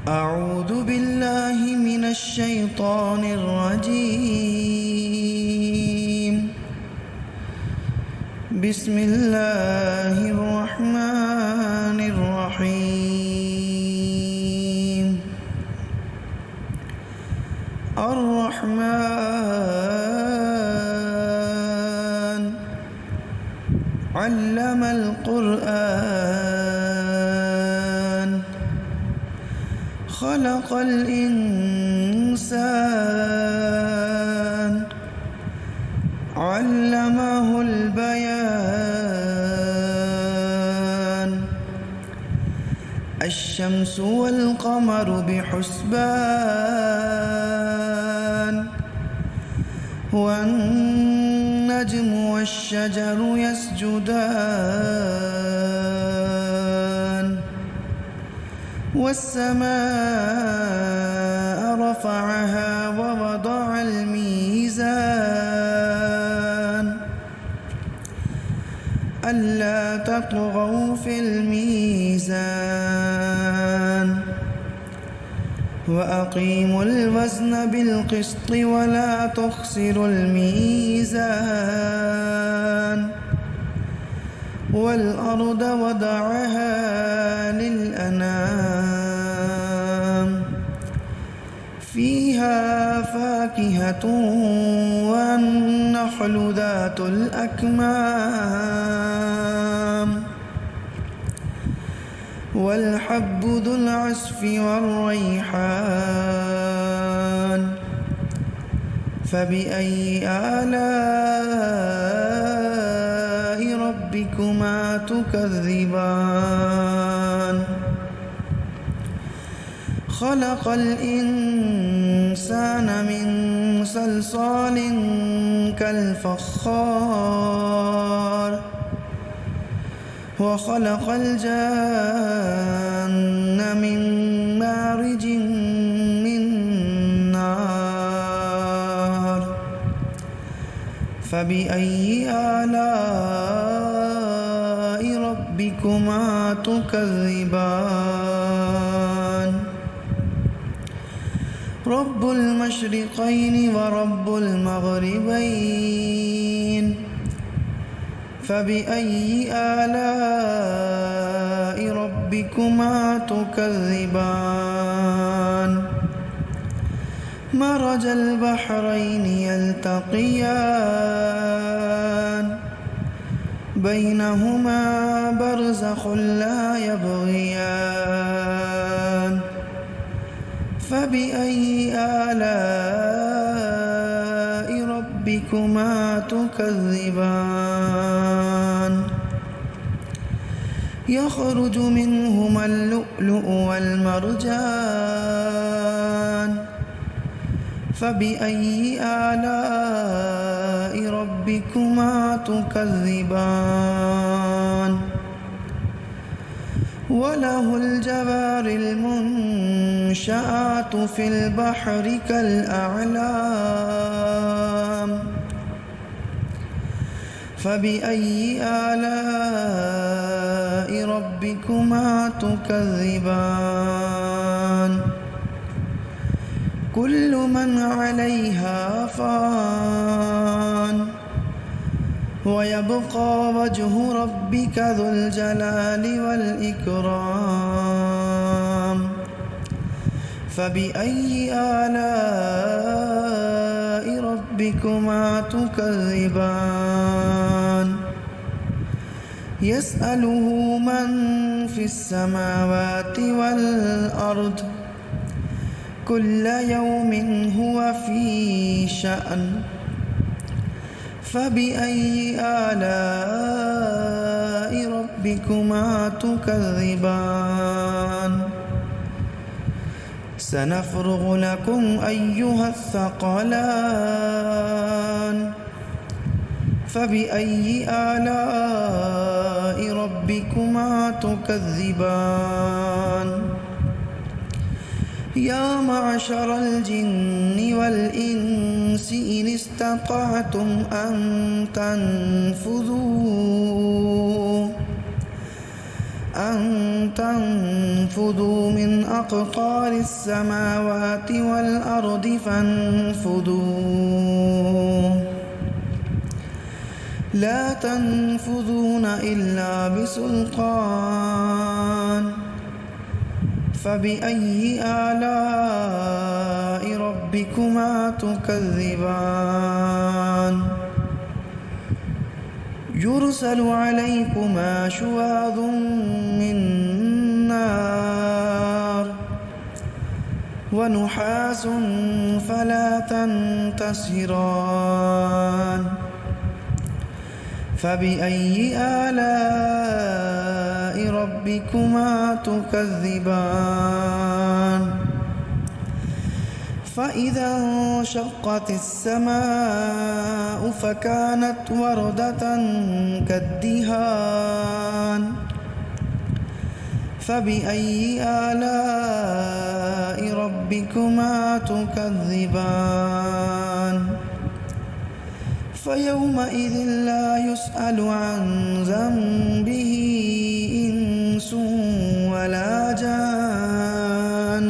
أعوذ بالله من الشيطان الرجيم. بسم الله الرحمن الرحيم. الرحمن علم القرآن خلق الإنسان علمه البيان. الشمس والقمر بحسبان والنجم والشجر يسجدان والسماء رفعها ووضع الميزان ألا تطغوا في الميزان وأقيموا الوزن بالقسط ولا تخسروا الميزان والأرض وضعها للأنام فيها فاكهة والنخل ذات الأكمام والحب ذو العصف والريحان. فبأي آلاء ربكما تكذبان؟ خلق الإنسان من صلصال كالفخار وخلق الجان من مارج من نار. فبأي آلاء ربكما تكذبان؟ رب المشرقين ورب المغربين. فبأي آلاء ربكما تكذبان؟ مرج البحرين يلتقيان بينهما برزخ لا يبغيان. فبأي آلاء ربكما تكذبان؟ يخرج منهما اللؤلؤ والمرجان. فبأي آلاء ربكما تكذبان؟ وله الجوار المنشآت في البحر كالأعلام. فبأي آلاء ربكما تكذبان؟ كل من عليها فان ويبقى وجه ربك ذو الجلال والإكرام. فبأي آلاء ربكما تكذبان؟ يسأله من في السماوات والأرض كل يوم هو في شأن. فبأي آلاء ربكما تكذبان؟ سنفرغ لكم أيها الثقلان. فبأي آلاء ربكما تكذبان؟ يا معشر الجن والإنس إن استطعتم أن تنفذوا أن تنفذوا من أقطار السماوات والأرض فانفذوا لا تنفذون إلا بسلطان فبأي آلاء ربكما تكذبان يرسل عليكما شواظ من نار ونحاس فلا تنتصران فبأي آلاء ربكما تكذبان فإذا انشقت السماء فكانت وردة كالدهان فبأي آلاء ربكما تكذبان فيومئذ لا يسأل عن ذنبه إنس ولا جان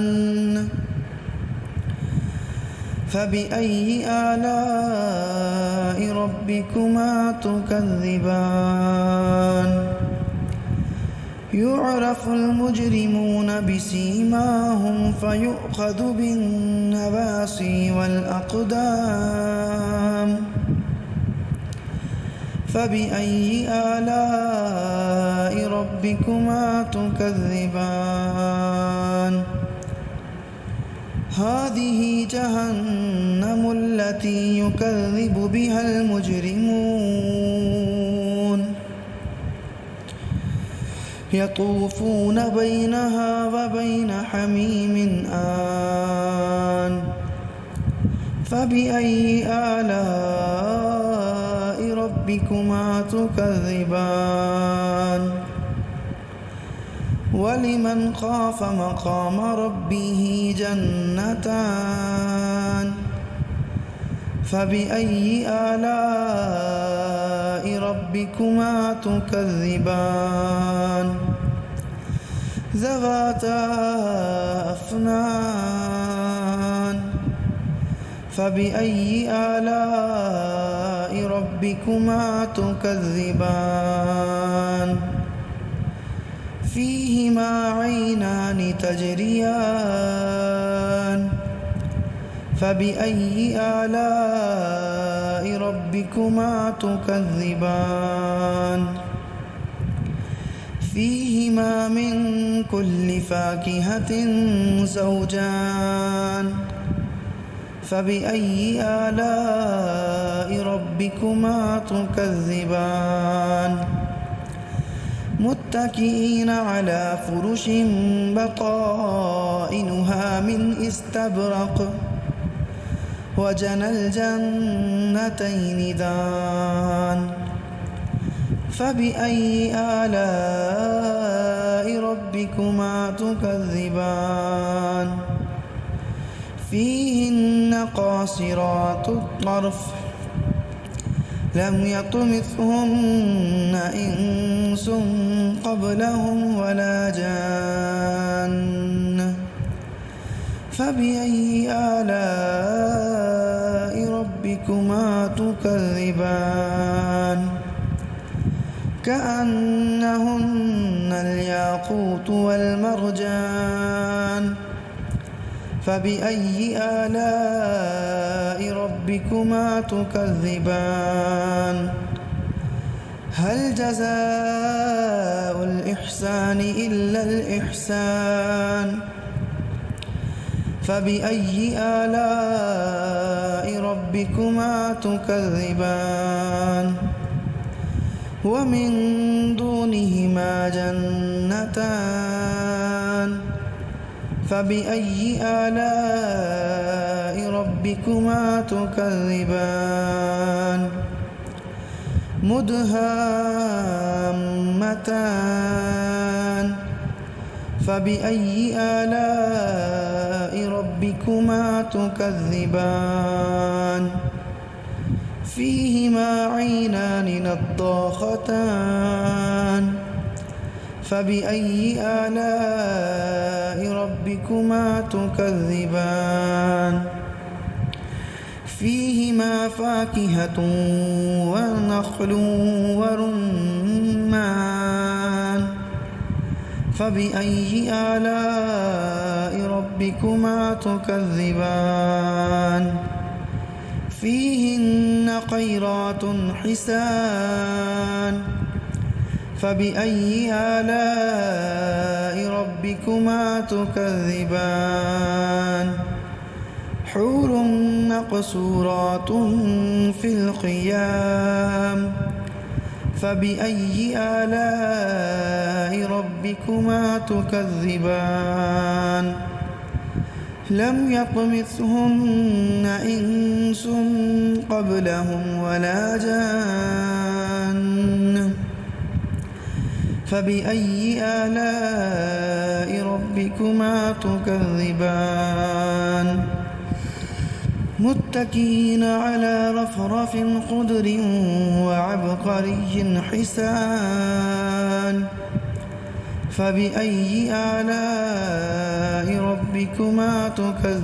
فبأي آلاء ربكما تكذبان يعرف المجرمون بسيماهم فيؤخذ بالنواصي والأقدام فبأي آلاء ربكما تكذبان هذه جهنم التي يكذب بها المجرمون يطوفون بينها وبين حميم آن فبأي آلاء ربكما تكذبان ولمن خاف مقام ربه جنتان فبأي آلاء ربكما تكذبان ذواتا أفنان فبأي آلاء ربكما تكذبان فيهما عينان تجريان فبأي آلاء ربكما تكذبان فيهما من كل فاكهة زوجان فبأي آلاء ربكما تكذبان متكئين على فرش بطائنها من استبرق وجنى الجنتين دان فبأي آلاء ربكما تكذبان فيهن قاصرات الطرف لم يطمثهن إنس قبلهم ولا جان فبأي آلاء ربكما تكذبان كأنهن الياقوت والمرجان فبأي آلاء ربكما تكذبان هل جزاء الإحسان إلا الإحسان فبأي آلاء ربكما تكذبان ومن دونهما جنتان فبأي آلاء ربكما تكذبان مدهامتان فبأي آلاء ربكما تكذبان فيهما عينان نضاختان فبأي آلاء ربكما تكذبان فيهما فاكهة ونخل ورمان فبأي آلاء ربكما تكذبان فيهن خيرات حسان فبأي آلاء ربكما تكذبان حور مقصورات في الخيام فبأي آلاء ربكما تكذبان لم يطمثهن إنس قبلهم ولا جان فبأي آلاء ربكما تكذبان متكئين على رفرف خضر وعبقري حسان فبأي آلاء ربكما تكذبان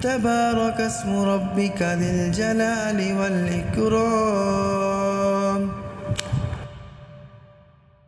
تبارك اسم ربك ذي الجلال والإكرام